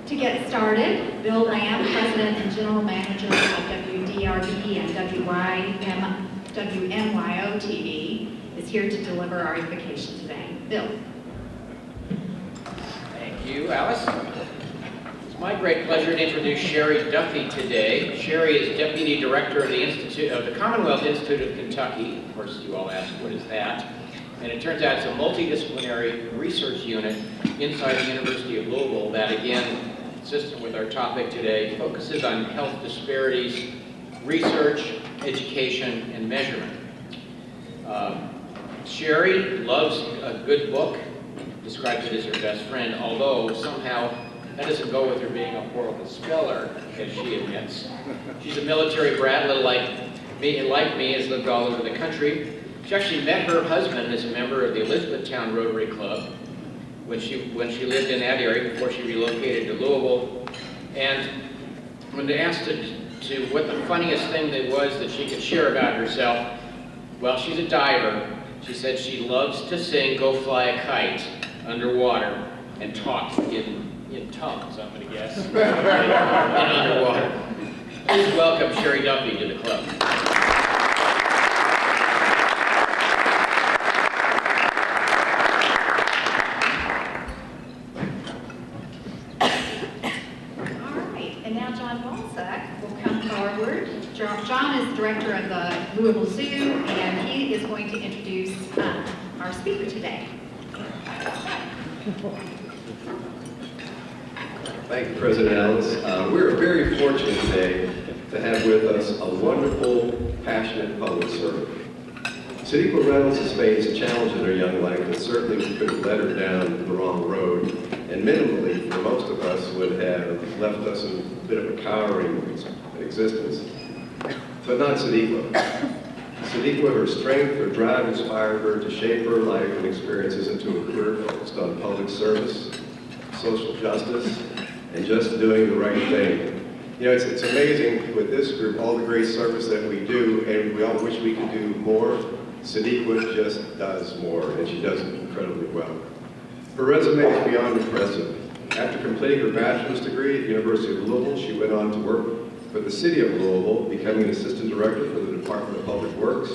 To get started, Bill Lamb, President and General Manager of WDRB and WNYO TV, is here to deliver our invocation today. Bill. Thank you, Alice. It's my great pleasure to introduce Sherry Duffy today. Sherry is Deputy Director of the Commonwealth Institute of Kentucky. Of course, you all ask, what is that? And it turns out it's a multidisciplinary research unit inside the University of Louisville that, again, consistent with our topic today, focuses on health disparities, research, education, and measurement. Sherry loves a good book, describes it as her best friend, although somehow that doesn't go with her being a horrible speller, as she admits. She's a military brat, a little like me, has lived all over the country. She actually met her husband as a member of the Elizabethtown Rotary Club when she lived in that area before she relocated to Louisville. And when they asked to what the funniest thing that was that she could share about herself, well, she's a diver. She said she loves to sing "Go Fly a Kite" underwater and talk in tongues, I'm going to guess, in underwater. Please welcome Sherry Duffy to the club. John is director of the Louisville Zoo, and he is going to introduce our speaker today. Thank you, President Alice. We're very fortunate today to have with us a wonderful, passionate public servant. Sadiqa Reynolds has faced challenges in her young life that certainly could have led her down the wrong road, and minimally, for most of us, would have left us in a bit of a cowering existence. But not Sadiqa. Sadiqa, her strength, her drive inspired her to shape her life and experiences into a career focused on public service, social justice, and just doing the right thing. You know, it's amazing with this group, all the great service that we do, and we all wish we could do more. Sadiqa just does more, and she does it incredibly well. Her resume is beyond impressive. After completing her bachelor's degree at the University of Louisville, she went on to work for the City of Louisville, becoming an assistant director for the Department of Public Works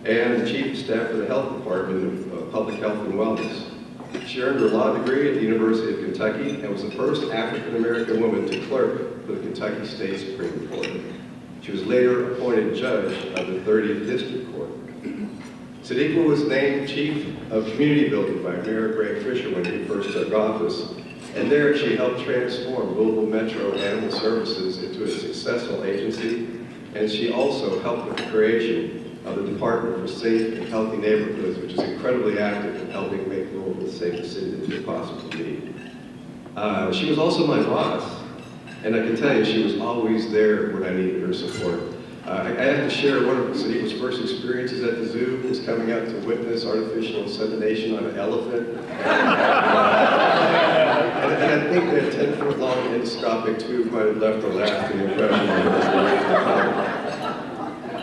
and the chief of staff for the Health Department of Public Health and Wellness. She earned her law degree at the University of Kentucky and was the first African-American woman to clerk for the Kentucky State Supreme Court. She was later appointed judge of the 30th District Court. Sadiqa was named chief of community building by Mayor Greg Fisher when he first took office. And there she helped transform Louisville Metro Animal Services into a successful agency, and she also helped with the creation of the Department for Safe and Healthy Neighborhoods, which is incredibly active in helping make Louisville the safest city that it could possibly be. She was also my boss, and I can tell you she was always there when I needed her support. I have to share one of Sadiqa's first experiences at the zoo was coming out to witness artificial insemination on an elephant. And I think that 10-foot-long endoscopic tube might have left a lasting impression on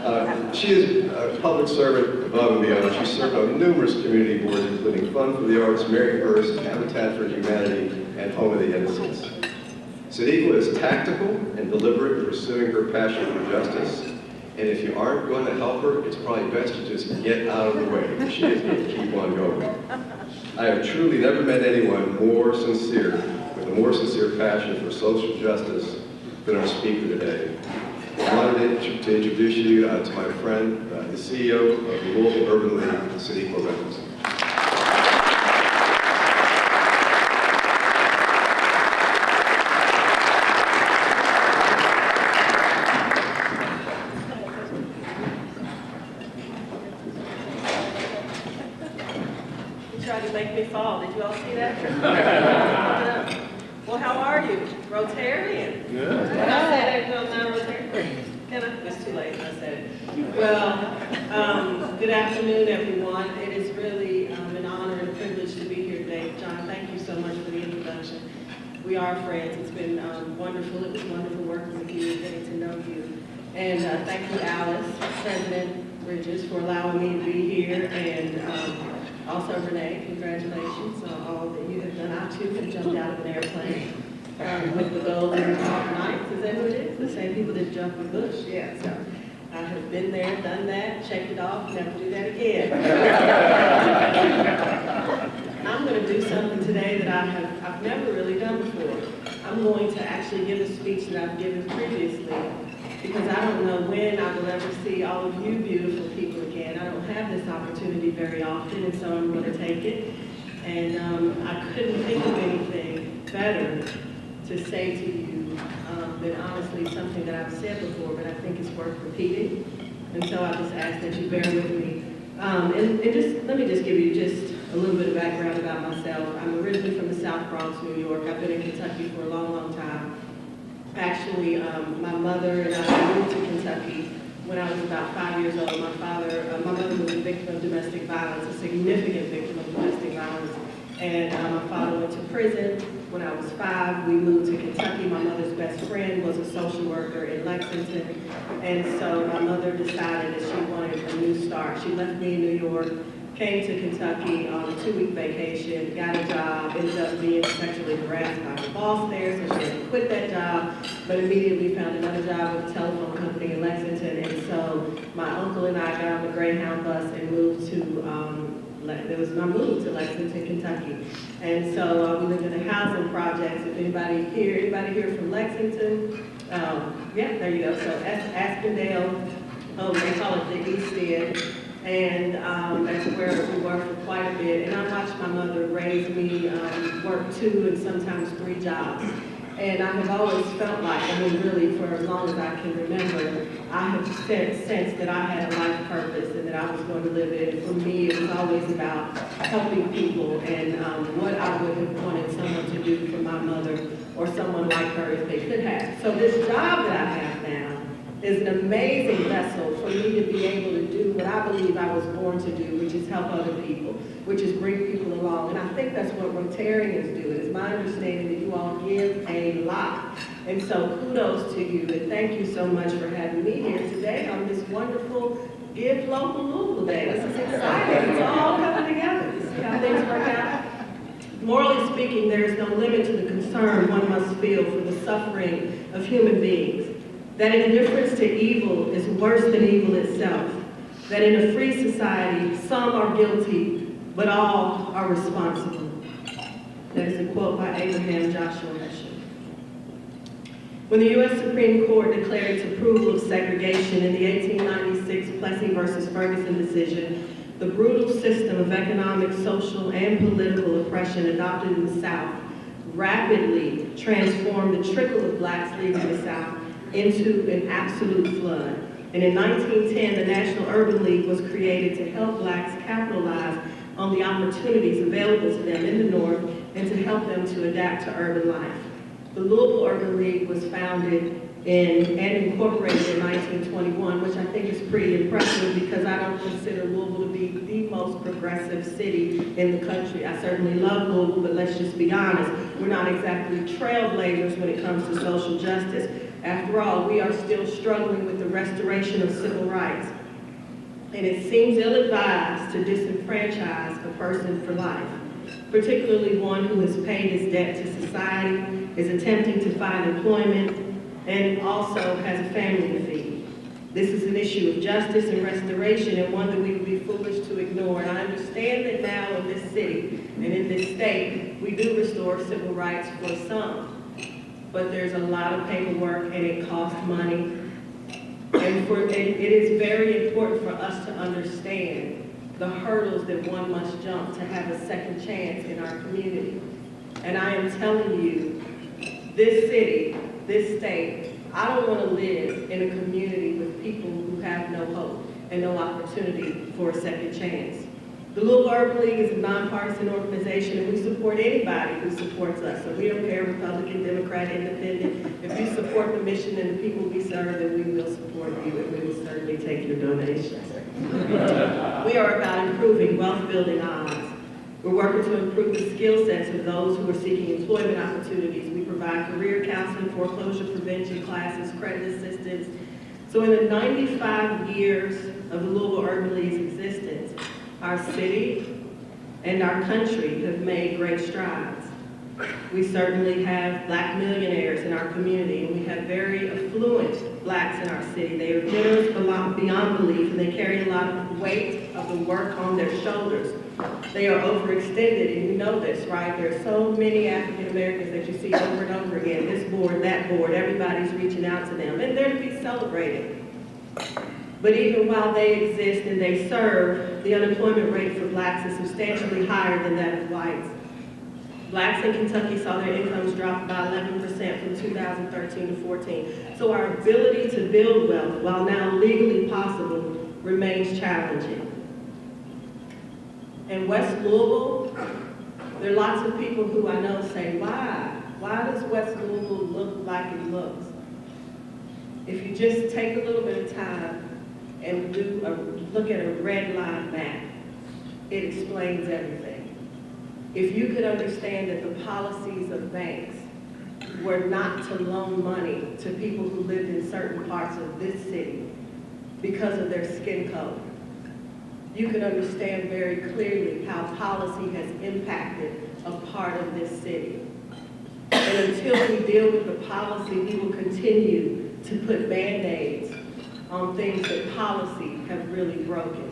her. She is a public servant above and beyond. She served on numerous community boards, including Fund for the Arts, Mary First, Habitat for Humanity, and Home of the Innocents. Sadiqa is tactical and deliberate in pursuing her passion for justice. And if you aren't going to help her, it's probably best to just get out of the way. She is going to keep on going. I have truly never met anyone more sincere, with a more sincere passion for social justice than our speaker today. I wanted to introduce you to my friend, the CEO of the Louisville Urban League, Sadiqa Reynolds. Did you all see that? Well, how are you? Rotarian? Yeah. Did I say that? No, not Rotarian. Can I? It's too late. I said it. Well, good afternoon, everyone. It is really an honor and a privilege to be here today. John, thank you so much for the introduction. We are friends. It's been wonderful. It was wonderful working with you and getting to know you. And thank you, Alice, President Bridges, for allowing me to be here. And also, Renee, congratulations on all that you have done. I, too, have jumped out of an airplane. with the Golden Knights. Is that who it is? The same people that jumped the bush? Yeah, so I have been there, done that, checked it off, never do that again. I'm going to do something today that I've never really done before. I'm going to actually give a speech that I've given previously, because I don't know when I will ever see all of you beautiful people again. I don't have this opportunity very often, and so I'm going to take it. And I couldn't think of anything better to say to you than honestly something that I've said before, but I think it's worth repeating. And so I just ask that you bear with me. And just let me just give you just a little bit of background about myself. I'm originally from the South Bronx, New York. I've been in Kentucky for a long, long time. Actually, my mother and I moved to Kentucky when I was about 5 years old. My mother was a victim of domestic violence, a significant victim of domestic violence. And my father went to prison. When I was 5, we moved to Kentucky. My mother's best friend was a social worker in Lexington. And so my mother decided that she wanted a new start. She left me in New York, came to Kentucky on a 2-week vacation, got a job, ended up being sexually harassed by her boss there, so she had to quit that job, but immediately found another job with a telephone company in Lexington. And so my uncle and I got on the Greyhound bus and moved to Lexington, Kentucky. And so we lived in the housing projects. If anybody here from Lexington? Yeah, there you go. So Aspendale, they call it the East End. And that's where we were for quite a bit. And I watched my mother raise me, work 2 and sometimes 3 jobs. And I have always felt like, really for as long as I can remember, I have sensed that I had a life purpose and that I was going to live it. For me, it was always about helping people and what I would have wanted someone to do for my mother or someone like her if they could have. So this job that I have now is an amazing vessel for me to be able to do what I believe I was born to do, which is help other people, which is bring people along. And I think that's what Rotarians do. It's my understanding that you all give a lot. And so kudos to you, and thank you so much for having me here today on this wonderful Give Local Louisville Day. This is exciting. It's all coming together. You see how things work out? Morally speaking, there is no limit to the concern one must feel for the suffering of human beings. That indifference to evil is worse than evil itself. That in a free society, some are guilty, but all are responsible. That is a quote by Abraham Joshua Heschel. When the U.S. Supreme Court declared its approval of segregation in the 1896 Plessy versus Ferguson decision, the brutal system of economic, social, and political oppression adopted in the South rapidly transformed the trickle of blacks leaving the South into an absolute flood. And in 1910, the National Urban League was created to help blacks capitalize on the opportunities available to them in the North and to help them to adapt to urban life. The Louisville Urban League was founded and incorporated in 1921, which I think is pretty impressive because I don't consider Louisville to be the most progressive city in the country. I certainly love Louisville, but let's just be honest, we're not exactly trailblazers when it comes to social justice. After all, we are still struggling with the restoration of civil rights. And it seems ill-advised to disenfranchise a person for life, particularly one who has paid his debt to society, is attempting to find employment, and also has a family to feed. This is an issue of justice and restoration, and one that we would be foolish to ignore. And I understand that now in this city and in this state, we do restore civil rights for some. But there's a lot of paperwork and it costs money. And it is very important for us to understand the hurdles that one must jump to have a second chance in our community. And I am telling you, this city, this state, I don't want to live in a community with people who have no hope and no opportunity for a second chance. The Louisville Urban League is a nonpartisan organization, and we support anybody who supports us. So we don't care Republican, Democrat, Independent. If you support the mission and the people we serve, then we will support you, and we will certainly take your donations. We are about improving wealth-building odds. We're working to improve the skill sets of those who are seeking employment opportunities. We provide career counseling, foreclosure prevention classes, credit assistance. So in the 95 years of the Louisville Urban League's existence, our city and our country have made great strides. We certainly have Black millionaires in our community, and we have very affluent Blacks in our city. They are generous beyond belief, and they carry a lot of weight of the work on their shoulders. They are overextended, and you know this, right? There are so many African Americans that you see over and over again, this board, that board, everybody's reaching out to them, and they're to be celebrated. But even while they exist and they serve, the unemployment rate for Blacks is substantially higher than that of whites. Blacks in Kentucky saw their incomes drop by 11% from 2013 to 14. So our ability to build wealth, while now legally possible, remains challenging. In West Louisville, there are lots of people who I know say, why? Why does West Louisville look like it looks? If you just take a little bit of time and look at a red line map, it explains everything. If you could understand that the policies of banks were not to loan money to people who lived in certain parts of this city because of their skin color, you can understand very clearly how policy has impacted a part of this city. And until we deal with the policy, we will continue to put Band-Aids on things that policy have really broken.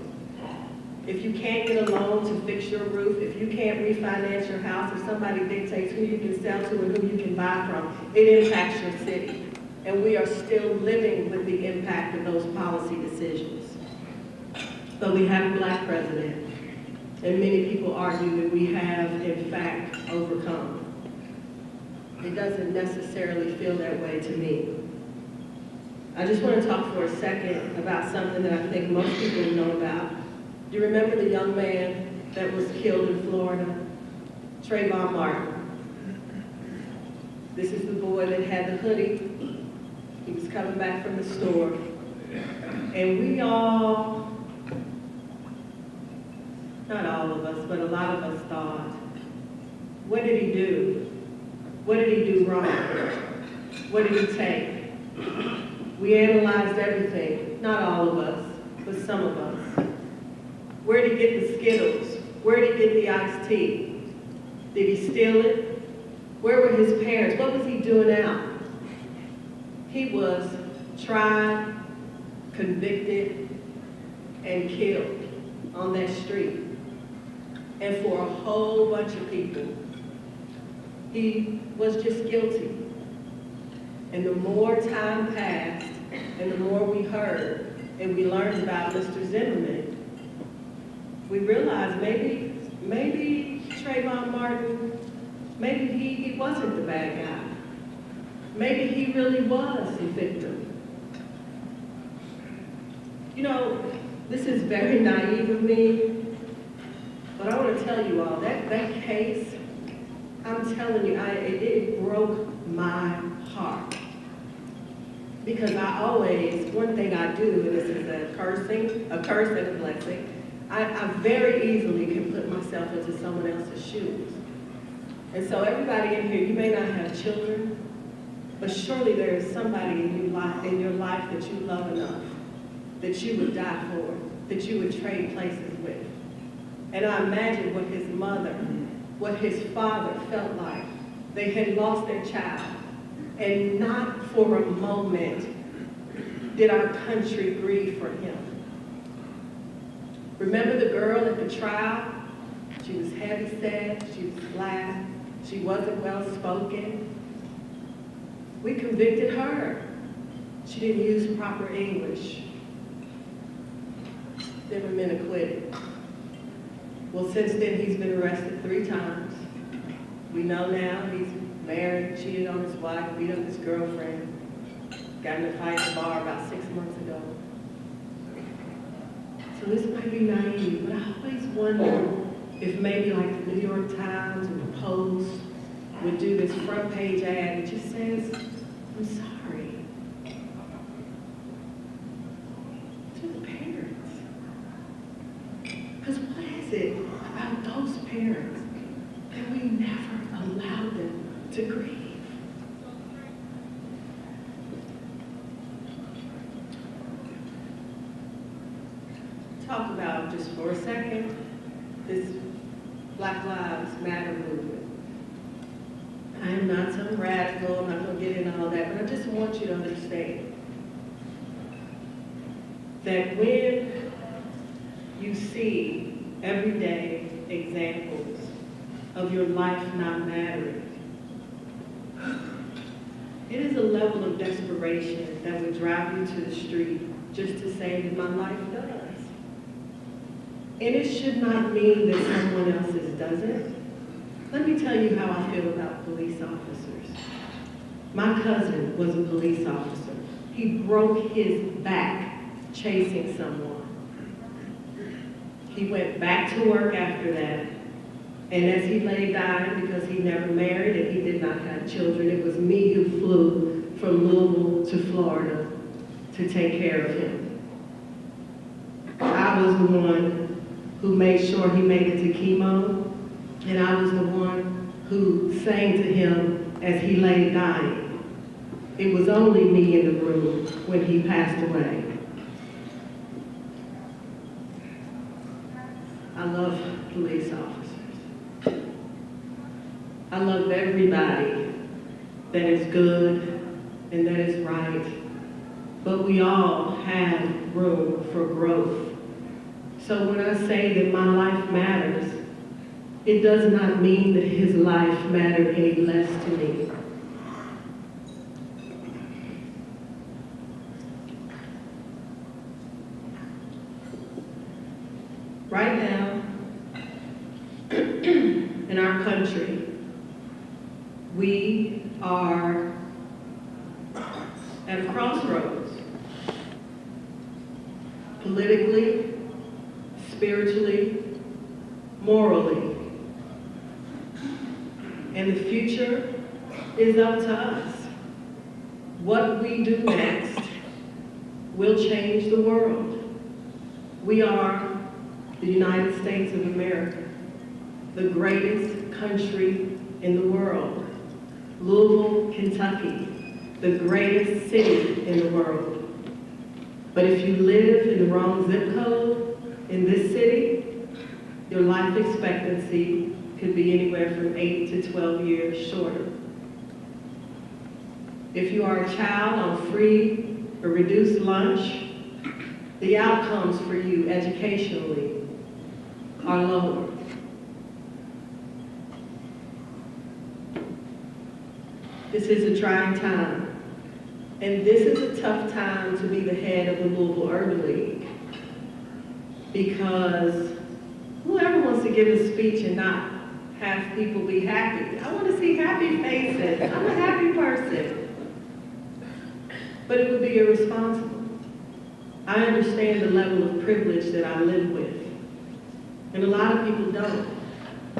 If you can't get a loan to fix your roof, if you can't refinance your house, if somebody dictates who you can sell to and who you can buy from, it impacts your city. And we are still living with the impact of those policy decisions. But we have a Black president, and many people argue that we have, in fact, overcome. It doesn't necessarily feel that way to me. I just want to talk for a second about something that I think most people know about. Do you remember the young man that was killed in Florida? Trayvon Martin. This is the boy that had the hoodie. He was coming back from the store. And we all, not all of us, but a lot of us thought, what did he do? What did he do wrong? What did he take? We analyzed everything, not all of us, but some of us. Where did he get the Skittles? Where did he get the iced tea? Did he steal it? Where were his parents? What was he doing out? He was tried, convicted, and killed on that street. And for a whole bunch of people, he was just guilty. And the more time passed, and the more we heard, and we learned about Mr. Zimmerman, we realized maybe Trayvon Martin, maybe he wasn't the bad guy. Maybe he really was a victim. You know, this is very naive of me, but I want to tell you all, that case, I'm telling you, it broke my heart. Because I always, one thing I do, and this is a curse and a blessing, I very easily can put myself into someone else's shoes. And so everybody in here, you may not have children, but surely there is somebody in your life that you love enough, that you would die for, that you would trade places with. And I imagine what his mother, what his father felt like. They had lost their child. And not for a moment did our country grieve for him. Remember the girl at the trial? She was heavy-set, she was Black, she wasn't well-spoken. We convicted her. She didn't use proper English. Zimmerman acquitted. Well, since then, he's been arrested 3 times. We know now he's married, cheated on his wife, beat up his girlfriend, got in a fight at the bar about 6 months ago. So this might be naive, but I always wonder if maybe like the New York Times or the Post would do this front page ad that just says, I'm sorry. To the parents. Because what is it about those parents that we never allow them to grieve? Talk about, just for a second, this Black Lives Matter movement. am not some radical, I'm not gonna get into all that, but I just want you to understand that when you see everyday examples of your life not mattering, it is a level of desperation that would drive you to the street just to say that my life does. And it should not mean that someone else's doesn't. Let me tell you how I feel about police officers. My cousin was a police officer. He broke his back chasing someone. He went back to work after that. And as he lay dying, because he never married and he did not have children, it was me who flew from Louisville to Florida to take care of him. I was the one who made sure he made it to chemo, and I was the one who sang to him as he lay dying. It was only me in the room when he passed away. I love police officers. I love everybody that is good and that is right, but we all have room for growth. So when I say that my life matters, it does not mean that his life mattered any less to me. Right now, in our country, we are at a crossroads, politically, spiritually, morally. And the future is up to us. What we do next will change the world. We are the United States of America, the greatest country in the world. Louisville, Kentucky, the greatest city in the world. But if you live in the wrong zip code in this city, your life expectancy could be anywhere from 8 to 12 years shorter. If you are a child on free or reduced lunch, the outcomes for you educationally are lower. This is a trying time, and this is a tough time to be the head of the Louisville Urban League, because whoever wants to give a speech and not have people be happy? I want to see happy faces. I'm a happy person. But it would be irresponsible. I understand the level of privilege that I live with. And a lot of people don't.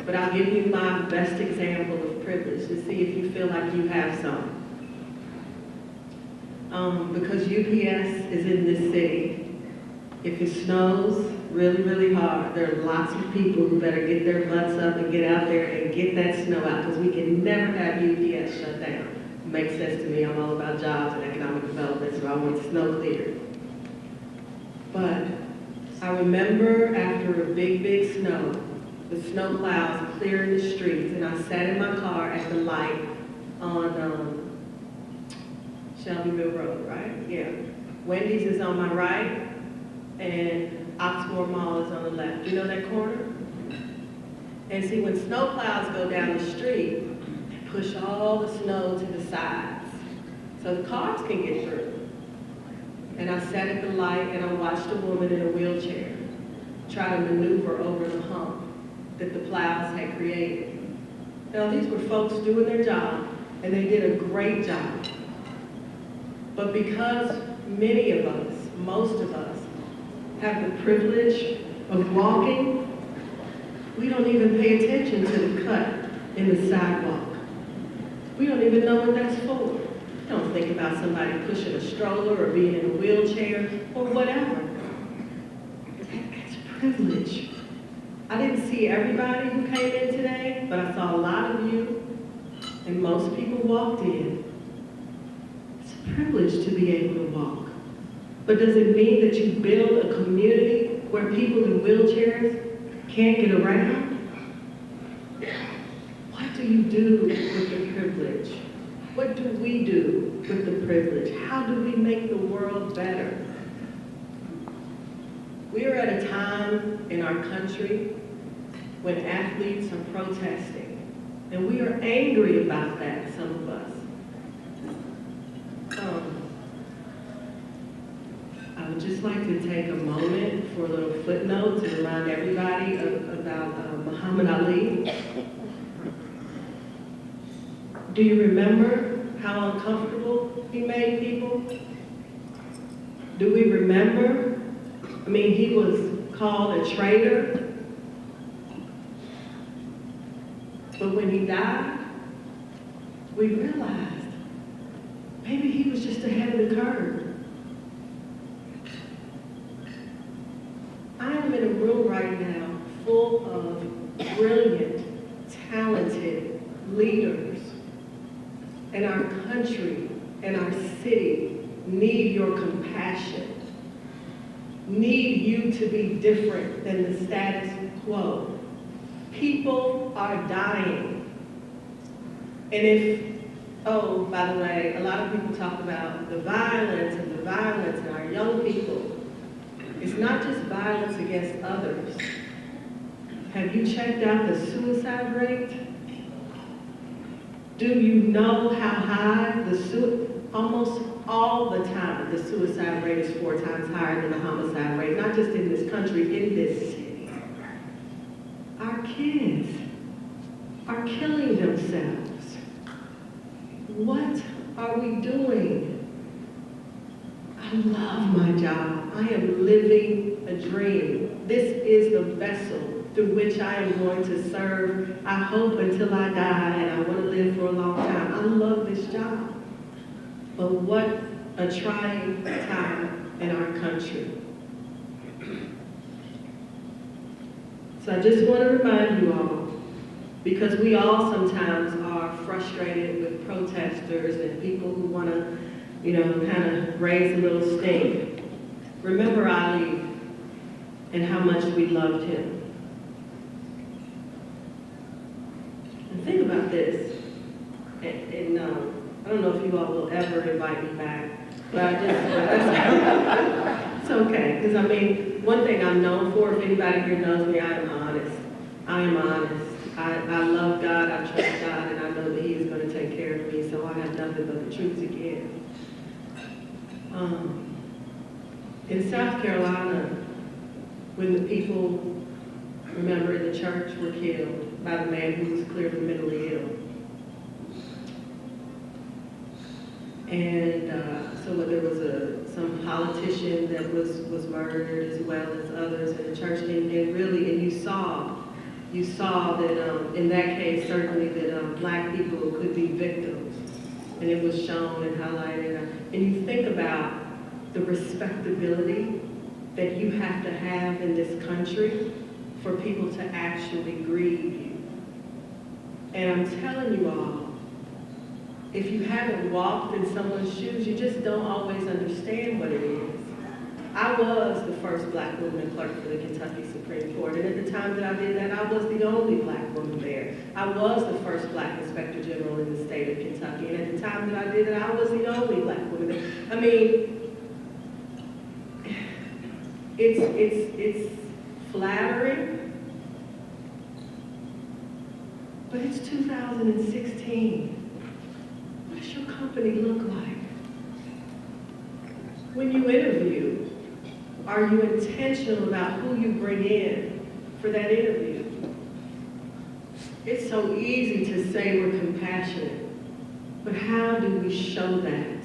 But I'll give you my best example of privilege to see if you feel like you have some. Because UPS is in this city, if it snows really, really hard, there are lots of people who better get their butts up and get out there and get that snow out, because we can never have UPS shut down. It makes sense to me. I'm all about jobs and economic development, so I want snow cleared. But I remember after a big, big snow, the snow clouds clearing the streets, and I sat in my car at the light on Shelbyville Road, right? Yeah. Wendy's is on my right, and Oxmoor Mall is on the left. You know that corner? And see, when snow clouds go down the street, they push all the snow to the sides, so the cars can get through. And I sat at the light and I watched a woman in a wheelchair try to maneuver over the hump that the plows had created. Now, these were folks doing their job, and they did a great job. But because many of us, most of us, have the privilege of walking, we don't even pay attention to the cut in the sidewalk. We don't even know what that's for. We don't think about somebody pushing a stroller or being in a wheelchair or whatever. It's privilege. I didn't see everybody who came in today, but I saw a lot of you, and most people walked in. It's a privilege to be able to walk. But does it mean that you build a community where people in wheelchairs can't get around? What do you do with the privilege? privilege? What do we do with the privilege? How do we make the world better? We are at a time in our country when athletes are protesting, and we are angry about that, some of us. I would just like to take a moment for a little footnote to remind everybody about Muhammad Ali. Do you remember how uncomfortable he made people? Do we remember? I mean, he was called a traitor. But when he died, we realized maybe he was just ahead of the curve. I am in a room right now full of brilliant, talented leaders. And our country and our city need your compassion, need you to be different than the status quo. People are dying. And oh, by the way, a lot of people talk about the violence in our young people. It's not just violence against others. Have you checked out the suicide rate? Do you know how high almost all the time, the suicide rate is 4 times higher than the homicide rate, not just in this country, in this city. Our kids are killing themselves. What are we doing? I love my job. I am living a dream. This is the vessel through which I am going to serve, I hope, until I die, and I want to live for a long time. I love this job. But what a trying time in our country. So I just want to remind you all, because we all sometimes are frustrated with protesters and people who want to, kind of raise a little stink. Remember Ali and how much we loved him. And think about this, and I don't know if you all will ever invite me back, but it's okay, because I mean, one thing I'm known for, if anybody here knows me, I am honest. I am honest. I love God, I trust God, and I know that He is going to take care of me, so I have nothing but the truth to give. In South Carolina, when the people, remember, in the church were killed by the man who was clearly mentally ill. And so there was some politician that was murdered, as well as others in the church, and you saw that in that case, certainly that black people could be victims, and it was shown and highlighted. And you think about the respectability that you have to have in this country for people to actually grieve you. And I'm telling you all, if you haven't walked in someone's shoes, you just don't always understand what it is. I was the first black woman clerk for the Kentucky Supreme Court, and at the time that I did that, I was the only black woman there. I was the first black inspector general in the state of Kentucky, and at the time that I did it, I was the only black woman there. I mean, it's flattering, but it's 2016. What does your company look like? When you interview, are you intentional about who you bring in for that interview? It's so easy to say we're compassionate, but how do we show that?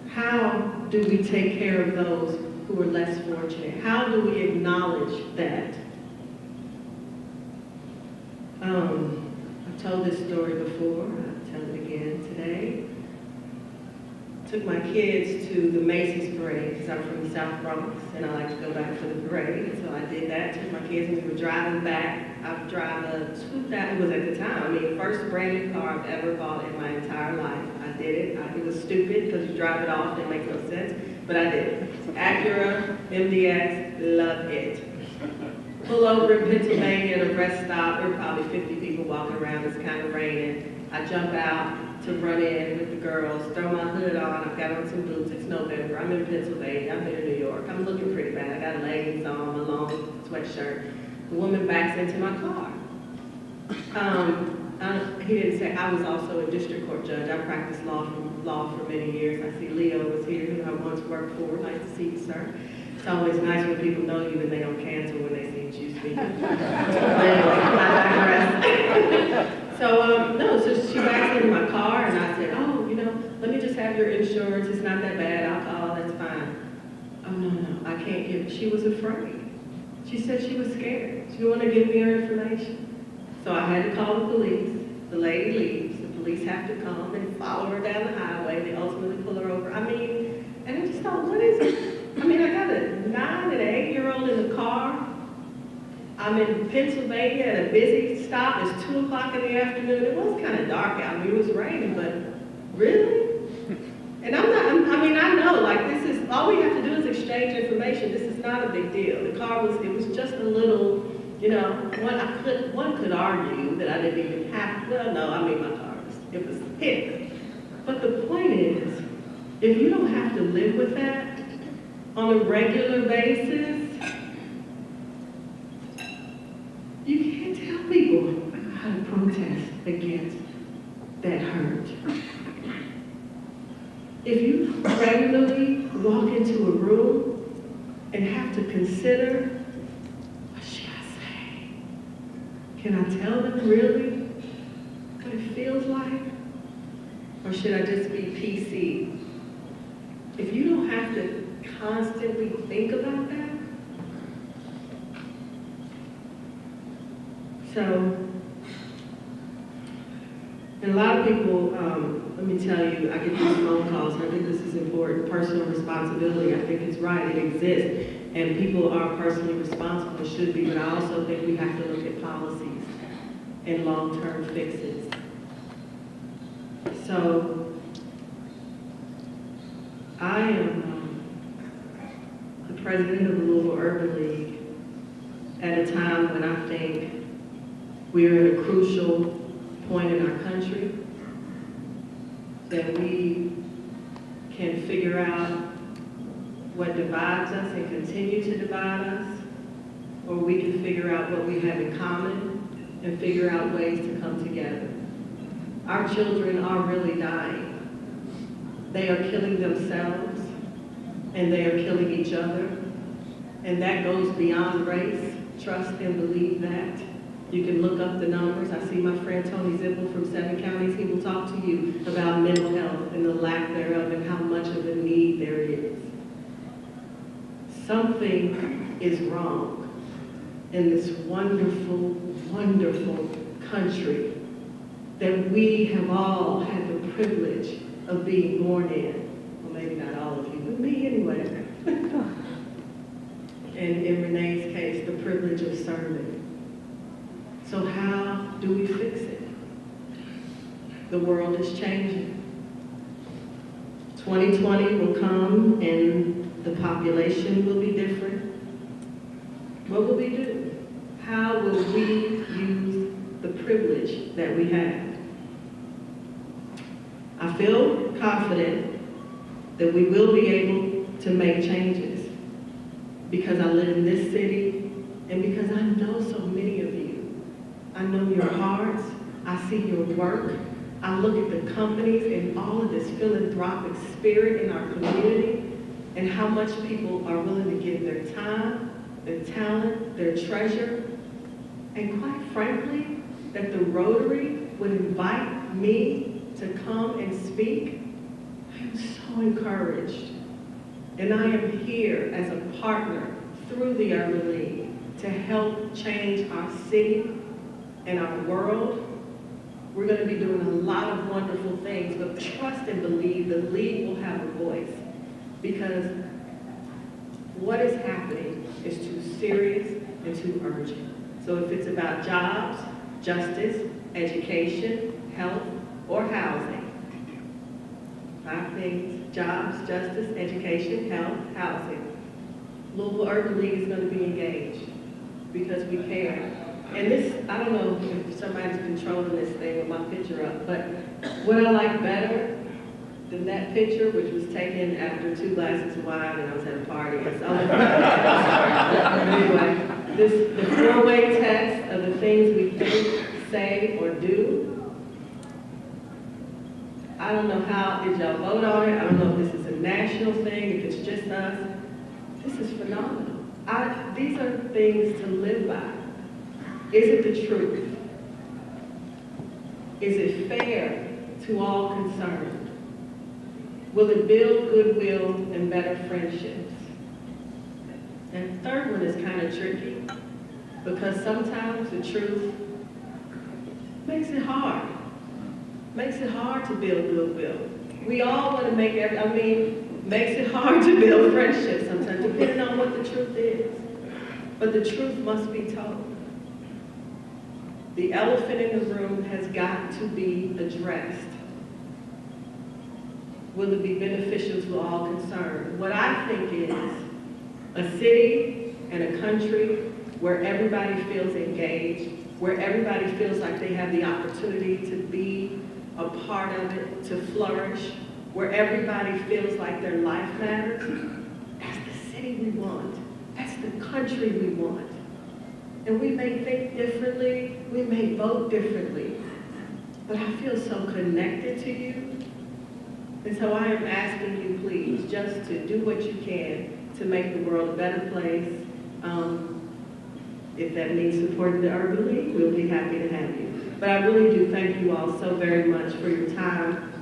How do we take care of those who are less fortunate? How do we acknowledge that? I've told this story before, I'll tell it again today. Took my kids to the Macy's parade, because I'm from the South Bronx, and I like to go back for the parade, and so I did that. Took my kids, and we were driving back. I drive a 2000, it was at the time, first brand new car I've ever bought in my entire life. I did it. It was stupid, because you drive it off, it makes no sense, but I did it. Acura, MDX, love it. pull over in Pennsylvania at a rest stop. There were probably 50 people walking around. It's kind of raining. I jump out to run in with the girls, throw my hood on. I've got on some boots. It's November. I'm in Pennsylvania. I'm in New York. I'm looking pretty bad. I got leggings on, my long sweatshirt. The woman backs into my car. He didn't say, I was also a district court judge. I practiced law for many years. I see Leo was here, who I once worked for. Nice to see you, sir. It's always nice when people know you and they don't cancel when they see you speak. Anyway, I digress. So she backs into my car and I said, oh, let me just have your insurance. It's not that bad. I'll call. That's fine. Oh, no, I can't give it. She was afraid. She said she was scared. She didn't want to give me her information. So I had to call the police. The lady leaves. The police have to come and follow her down the highway. They ultimately pull her over. And I just thought, what is it? I got a 9 and 8-year-old in the car. I'm in Pennsylvania at a busy stop. It's 2 o'clock in the afternoon. It was kind of dark out. It was raining, but really? And I know, this is, all we have to do is exchange information. This is not a big deal. The car it was just a little, one could argue that I didn't even have, my car, it was hit. But the point is, if you don't have to live with that on a regular basis, you can't tell people how to protest against that hurt. If you regularly walk into a room and have to consider, what should I say? Can I tell them really what it feels like? Or should I just be PC? If you don't have to constantly think about that, and a lot of people, let me tell you, I get these phone calls, and I think this is important, personal responsibility. I think it's right, it exists, and people are personally responsible, should be, but I also think we have to look at policies and long-term fixes. So, I am the president of the Louisville Urban League at a time when I think we're at a crucial point in our country that we can figure out what divides us and continue to divide us, or we can figure out what we have in common and figure out ways to come together. Our children are really dying. They are killing themselves and they are killing each other, and that goes beyond race. Trust and believe that. You can look up the numbers. I see my friend Tony Zippel from 7 counties. He will talk to you about mental health and the lack thereof and how much of a need there is. Something is wrong in this wonderful, wonderful country that we have all had the privilege of being born in. Well, maybe not all of you, but me anyway. And in Renee's case, the privilege of serving. So how do we fix it? The world is changing. 2020 will come and the population will be different. What will we do? How will we use the privilege that we have? I feel confident that we will be able to make changes because I live in this city and because I know so many of you. I know your hearts, I see your work, I look at the companies and all of this philanthropic spirit in our community and how much people are willing to give their time, their talent, their treasure, and quite frankly, that the Rotary would invite me to come and speak. I am so encouraged. And I am here as a partner through the Urban League to help change our city and our world. We're going to be doing a lot of wonderful things, but trust and believe the League will have a voice, because what is happening is too serious and too urgent. So if it's about jobs, justice, education, health, or housing, 5 things: jobs, justice, education, health, housing. Louisville Urban League is going to be engaged. because we care. And this, I don't know if somebody's controlling this thing with my picture up, but what I like better than that picture, which was taken after 2 glasses of wine and I was at a party, it's anyway, the 4-way test of the things we think, say, or do. I don't know how, did y'all vote on it? I don't know if this is a national thing, if it's just us. This is phenomenal. These are things to live by. Is it the truth? Is it fair to all concerned? Will it build goodwill and better friendships? And the third one is kind of tricky because sometimes the truth makes it hard. Makes it hard to build goodwill. We all want to make makes it hard to build friendships sometimes, depending on what the truth is. But the truth must be told. The elephant in the room has got to be addressed. Will it be beneficial to all concerned? What I think is a city and a country where everybody feels engaged, where everybody feels like they have the opportunity to be a part of it, to flourish, where everybody feels like their life matters. That's the city we want. That's the country we want. And we may think differently, we may vote differently, but I feel so connected to you. And so I am asking you, please, just to do what you can to make the world a better place. If that means supporting the Urban League, we'll be happy to have you. But I really do thank you all so very much for your time,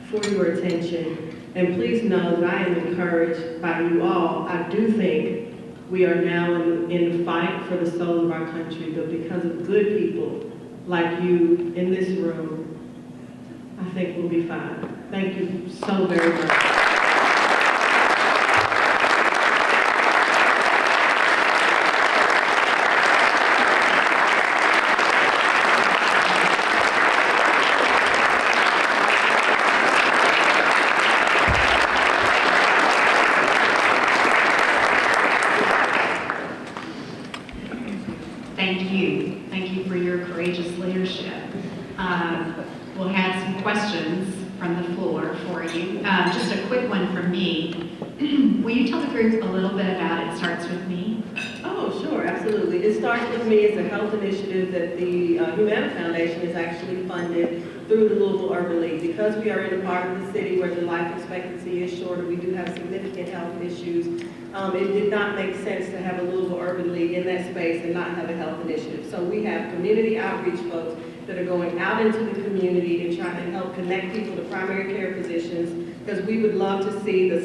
for your attention. And please know that I am encouraged by you all. I do think we are now in the fight for the soul of our country, but because of good people like you in this room, I think we'll be fine. Thank you so very much. Thank you. Thank you for your courageous leadership. We'll have some questions from the floor for you. Just a quick one from me. Will you tell the group a little bit about It Starts With Me? Oh, sure, absolutely. It Starts With Me is a health initiative that the Humana Foundation is actually funded through the Louisville Urban League. Because we are in a part of the city where the life expectancy is shorter, we do have significant health issues. It did not make sense to have a Louisville Urban League in that space and not have a health initiative. So we have community outreach folks that are going out into the community and trying to help connect people to primary care physicians, because we would love to see the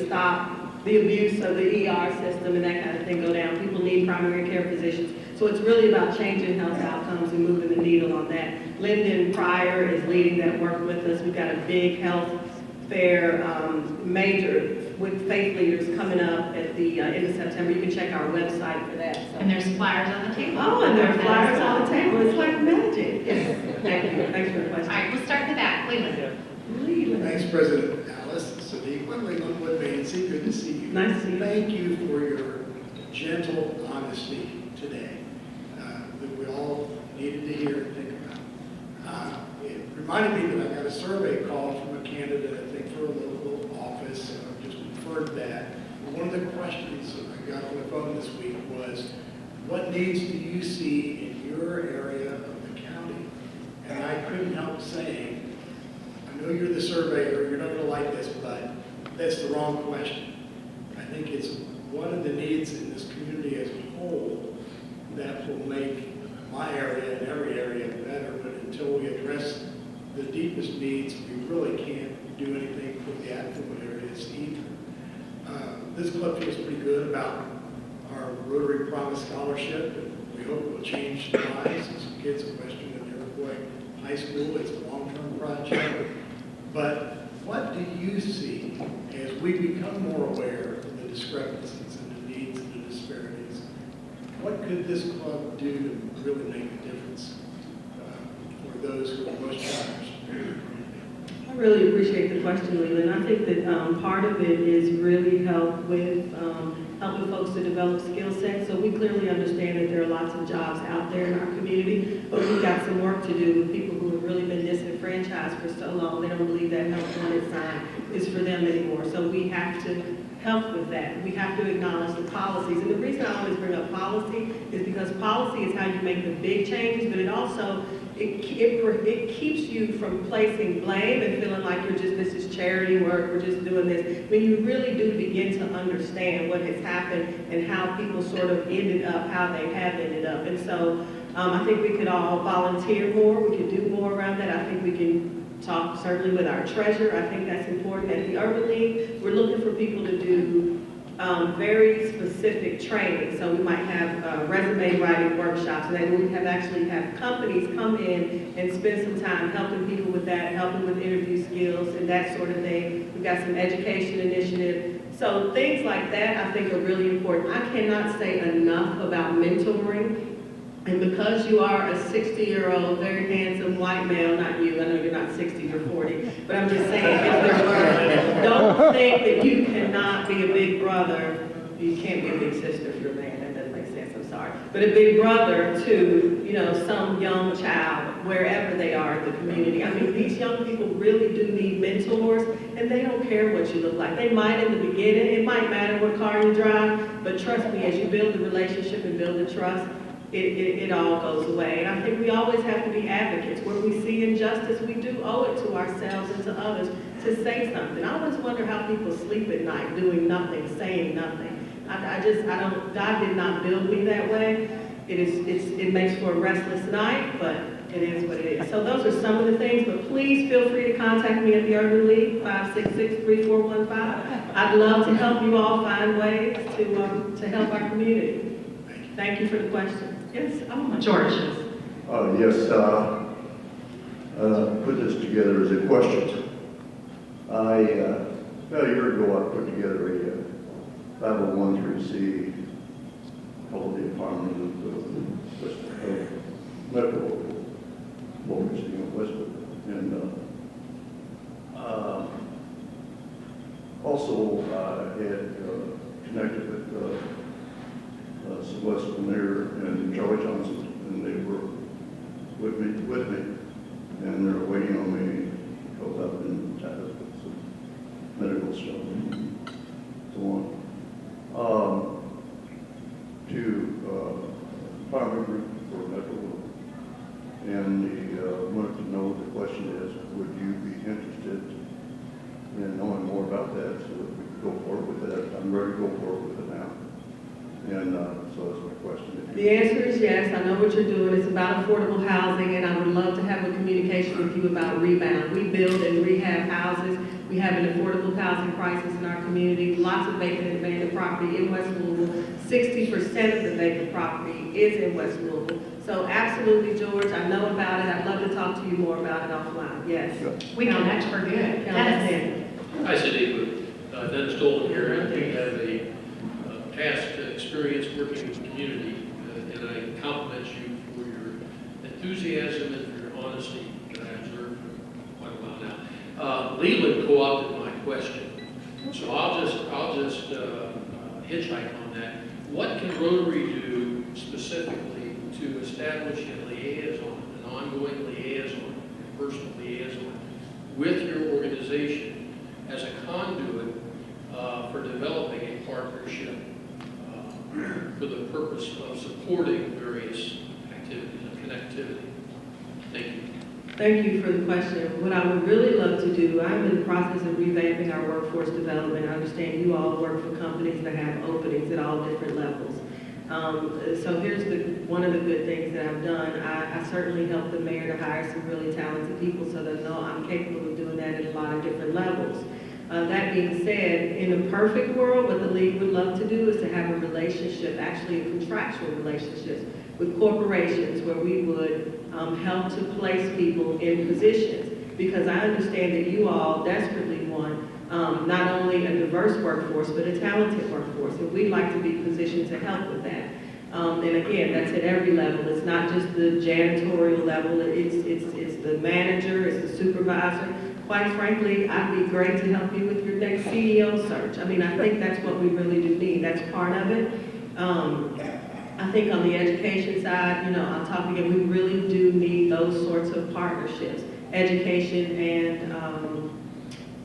abuse of the ER system and that kind of thing go down. People need primary care physicians. So it's really about changing health outcomes and moving the needle on that. Lyndon Pryor is leading that work with us. We've got a big health fair, major with faith leaders coming up at the end of September. You can check our website for that. So. And there's flyers on the table. Oh, and there are flyers on the table. It's like magic. Yes. Thank you. Thanks for the question. All right, we'll start in the back. Leland. Leland. Thanks, President Alice, Sadiq, Leland Woodman, it's good to see you. Nice to see you. Thank you for your gentle honesty today that we all needed to hear and think about. It reminded me that I got a survey call from a candidate, I think, for a local office, and I've just referred that. And one of the questions that I got on the phone this week was, what needs do you see in your area of the county? And I couldn't help saying, I know you're the surveyor, you're not going to like this, but that's the wrong question. I think it's what are the needs in this community as a whole that will make my area and every area better, but until we address the deepest needs, we really can't do anything for the affluent areas either. This club feels pretty good about our Rotary Promise Scholarship, and we hope it will change lives. Some kids are questioning in Iroquois High School. It's a long-term project. But what do you see as we become more aware of the discrepancies and the needs and the disparities? What could this club do to really make a difference for those who are most challenged? I really appreciate the question, Leland. I think that part of it is really help with helping folks to develop skill sets. So we clearly understand that there are lots of jobs out there in our community, but we've got some work to do with people who have really been disenfranchised for so long. They don't believe that Health Wanted sign is for them anymore. So we have to help with that. We have to acknowledge the policies. And the reason I always bring up policy is because policy is how you make the big changes, but it also, it keeps you from placing blame and feeling like this is charity work, we're just doing this. When you really do begin to understand what has happened and how people sort of ended up, how they have ended up. And so I think we could all volunteer more, we could do more around that. I think we can talk certainly with our treasurer. I think that's important. At the Urban League, we're looking for people to do very specific training. So we might have resume writing workshops, and then we actually have companies come in and spend some time helping people with that, helping with interview skills and that sort of thing. We've got some education initiative. So things like that I think are really important. I cannot say enough about mentoring. And because you are a 60-year-old, very handsome white male, not you, I know you're not 60, you're 40, but I'm just saying, if there were, don't think that you cannot be a big brother. You can't be a big sister if you're a man, that doesn't make sense, I'm sorry. But a big brother to, you know, some young child, wherever they are in the community. I mean, these young people really do need mentors, and they don't care what you look like. They might in the beginning, it might matter what car you drive, but trust me, as you build the relationship and build the trust, it all goes away. And I think we always have to be advocates. Where we see injustice, we do owe it to ourselves and to others to say something. I always wonder how people sleep at night doing nothing, saying nothing. I don't, God did not build me that way. It makes for a restless night, but it is what it is. So those are some of the things, but please feel free to contact me at the Urban League, 566-3415. I'd love to help you all find ways to help our community. Thank you for the question. Yes, George. Yes, put this together as a question. About a year ago, I put together a 501(c)(3) holiday farming medical focusing in Westwood. And also had connected with some Westwood Mayor and Charlie Johnson, and they were with me, and they're waiting on me because I've been tied up with some medical stuff and so on. To farming group for medical, and wanted to know, the question is, would you be interested in knowing more about that so that we could go forward with that? I'm ready to go forward with it now. And so that's my question. The answer is yes. I know what you're doing. It's about affordable housing, and I would love to have a communication with you about rebound. We build and rehab houses. We have an affordable housing crisis in our community. Lots of vacant and abandoned property in West Louisville. 60% of the vacant property is in West Louisville. So absolutely, George, I know about it. I'd love to talk to you more about it offline. Yes. We connect for good. Yes. Hi, City. Dennis Dolan here, and we have a past experience working with the community, and I compliment you for your enthusiasm and for your honesty that I observed for quite a while now. Leland co-opted my question, so I'll just hitchhike on that. What can Rotary do specifically to establish a liaison, an ongoing liaison, a personal liaison with your organization as a conduit for developing a partnership for the purpose of supporting various activities and connectivity? Thank you. Thank you for the question. What I would really love to do, I'm in the process of revamping our workforce development. I understand you all work for companies that have openings at all different levels. So here's one of the good things that I've done. I certainly helped the mayor to hire some really talented people so they know I'm capable of doing that at a lot of different levels. That being said, in a perfect world, what the league would love to do is to have a relationship, actually a contractual relationship with corporations where we would help to place people in positions. Because I understand that you all desperately want not only a diverse workforce, but a talented workforce. And we'd like to be positioned to help with that. And again, that's at every level. It's not just the janitorial level. It's the manager, it's the supervisor. quite frankly, I'd be great to help you with your next CEO search. I mean, I think that's what we really do need. That's part of it. I think on the education side, you know, I'll talk again, we really do need those sorts of partnerships. Education and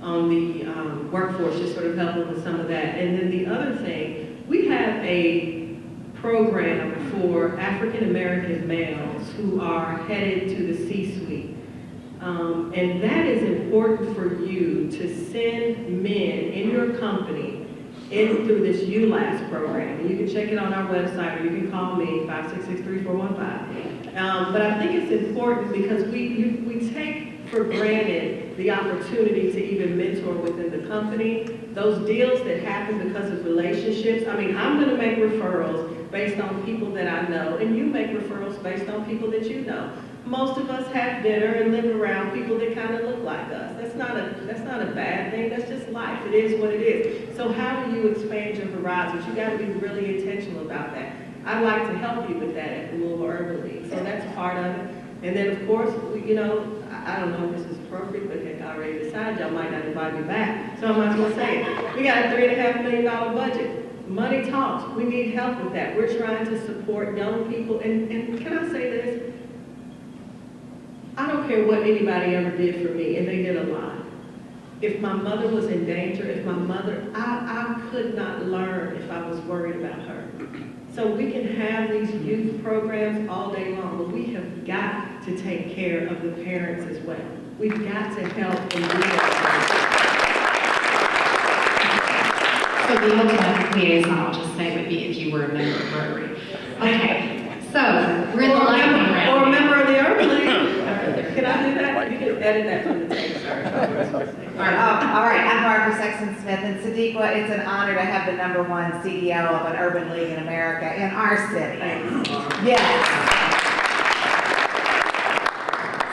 on the workforce, just sort of helping with some of that. And then the other thing, we have a program for African-American males who are headed to the C-suite. And that is important for you to send men in your company in through this ULAS program. And you can check it on our website, or you can call me, 566-3415. But I think it's important because we take for granted the opportunity to even mentor within the company. Those deals that happen because of relationships, I mean, I'm gonna make referrals based on people that I know, and you make referrals based on people that you know. Most of us have dinner and live around people that kind of look like us. That's not a bad thing, that's just life. It is what it is. So how do you expand your horizons? You gotta be really intentional about that. I'd like to help you with that at the Louisville Urban League, so that's part of it. And then, of course, you know, I don't know if this is appropriate, but heck, I already decided y'all might not invite me back, so I might as well say it. We got a $3.5 million budget. Money talks. We need help with that. We're trying to support young people. And can I say this? I don't care what anybody ever did for me, and they did a lot. If my mother was in danger, if my mother, I could not learn if I was worried about her. So we can have these youth programs all day long, but we have got to take care of the parents as well. We've got to help and do that. So the ultimate liaison, I'll just say, would be if you were a member of Rotary. Okay, so we're in the lightning round. Or a member of the Urban League. Can I do that? You can edit that from the tape, sorry. All right, I'm Barbara Sexton-Smith, and Sadiqa, it's an honor to have the #1 CEO of an urban league in America in our city. Yes.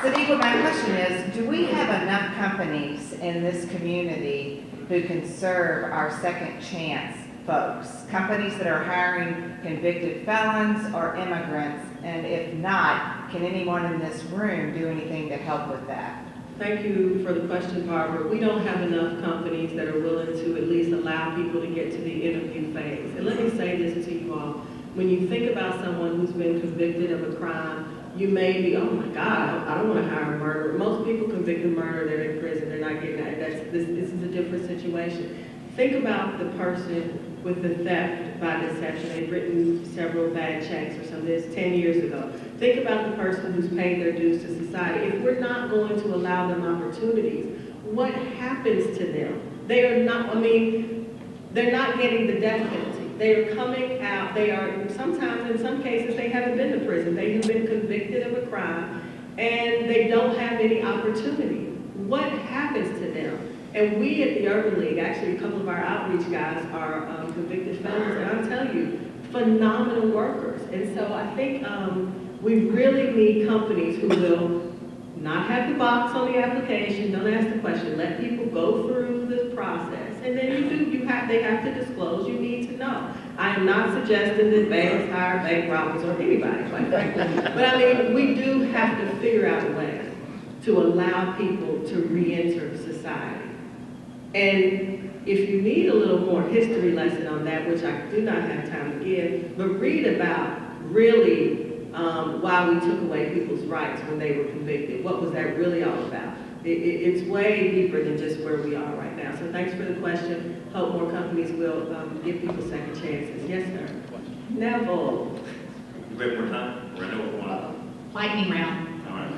Sadiqa, my question is, do we have enough companies in this community who can serve our second chance folks? Companies that are hiring convicted felons or immigrants, and if not, can anyone in this room do anything to help with that? Thank you for the question, Barbara. We don't have enough companies that are willing to at least allow people to get to the interview phase. And let me say this to you all. When you think about someone who's been convicted of a crime, you may be, oh my God, I don't want to hire a murderer. Most people convicted of murder, they're in prison, they're not getting out. This is a different situation. Think about the person with the theft by deception. They've written several bad checks or something. This 10 years ago. Think about the person who's paid their dues to society. If we're not going to allow them opportunities, what happens to them? They are not, I mean, they're not getting the death penalty. They are coming out, they are, sometimes in some cases, they haven't been to prison. They have been convicted of a crime and they don't have any opportunity. What happens to them? And we at the Urban League, actually a couple of our outreach guys are convicted felons, and I'm telling you, phenomenal workers. And so I think we really need companies who will not have the box on the application, don't ask the question, let people go through the process. And then they have to disclose, you need to know. I am not suggesting that banks hire bank robbers or anybody, quite frankly. But I mean, we do have to figure out a way to allow people to re-enter society. And if you need a little more history lesson on that, which I do not have time to give, but read about really why we took away people's rights when they were convicted. What was that really all about? It's way deeper than just where we are right now. So thanks for the question. Hope more companies will give people second chances. Yes, sir. Neville. You ready for time? We're in one. Lightning round. All right.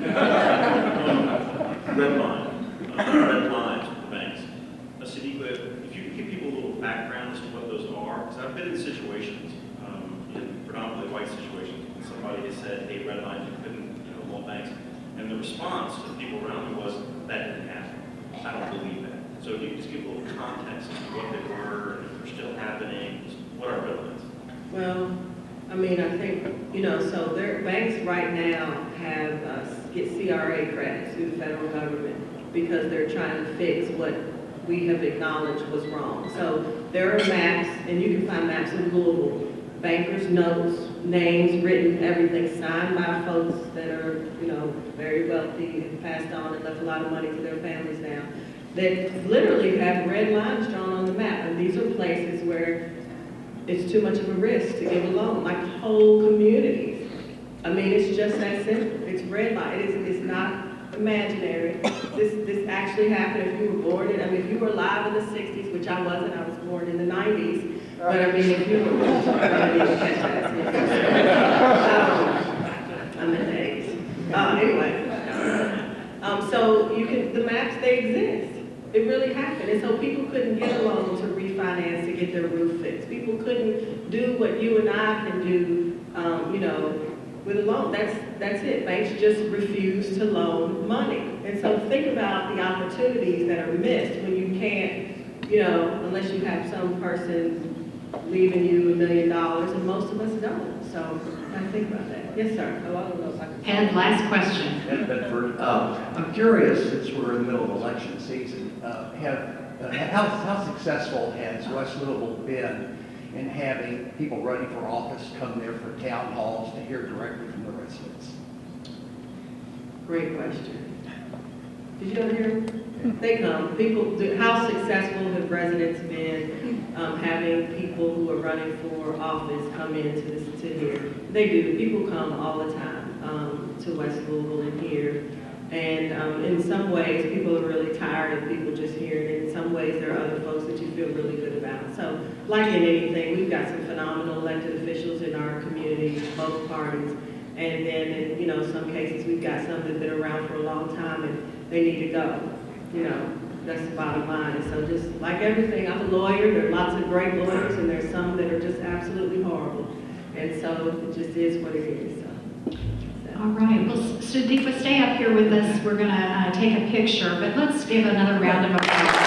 Red line. Red lines for the banks. Sadiqa, if you could give people a little background as to what those are, because I've been in situations, in predominantly white situations, when somebody has said, hey, red lines, you couldn't, loan banks. And the response to the people around me was, that didn't happen. I don't believe that. So if you could just give a little context as to what they were, and if they're still happening, what are red lines? Well, I mean, I think, so their banks right now get CRA credits through the federal government because they're trying to fix what we have acknowledged was wrong. So there are maps, and you can find maps in Louisville, bankers' notes, names written, everything signed by folks that are, you know, very wealthy and passed on and left a lot of money to their families now, that literally have red lines drawn on the map. And these are places where it's too much of a risk to give a loan, like whole communities. I mean, it's just that simple. It's red line. It's not imaginary. This actually happened if you were born in, I mean, if you were alive in the 60s, which I wasn't, I was born in the 90s. But I mean, if you were, I didn't catch that. I'm in the 80s. Anyway, so you can, the maps, they exist. It really happened. And so people couldn't get a loan to refinance to get their roof fixed. People couldn't do what you and I can do, you know, with a loan. That's it. Banks just refuse to loan money. And so think about the opportunities that are missed when you can't, you know, unless you have some person leaving you $1 million, and most of us don't. So I think about that. Yes, sir. Oh, I don't know if I can. Ed, last question. Ed Bedford. I'm curious, since we're in the middle of election season, how successful has West Louisville been in having people running for office come there for town halls to hear directly from the residents? Great question. Did you ever hear them? They come. People, how successful have residents been having people who are running for office come into this, to here? They do. People come all the time to West Louisville and here. And in some ways, people are really tired of people just hearing. In some ways, there are other folks that you feel really good about. So, like in anything, we've got some phenomenal elected officials in our community, both parties. And then, in, you know, some cases, we've got some that have been around for a long time and they need to go. You know, that's the bottom line. And so just like everything, I'm a lawyer. There are lots of great lawyers and there's some that are just absolutely horrible. And so it just is what it is. So. All right, well, Sudeepa, stay up here with us. We're going to take a picture, but let's give another round of applause.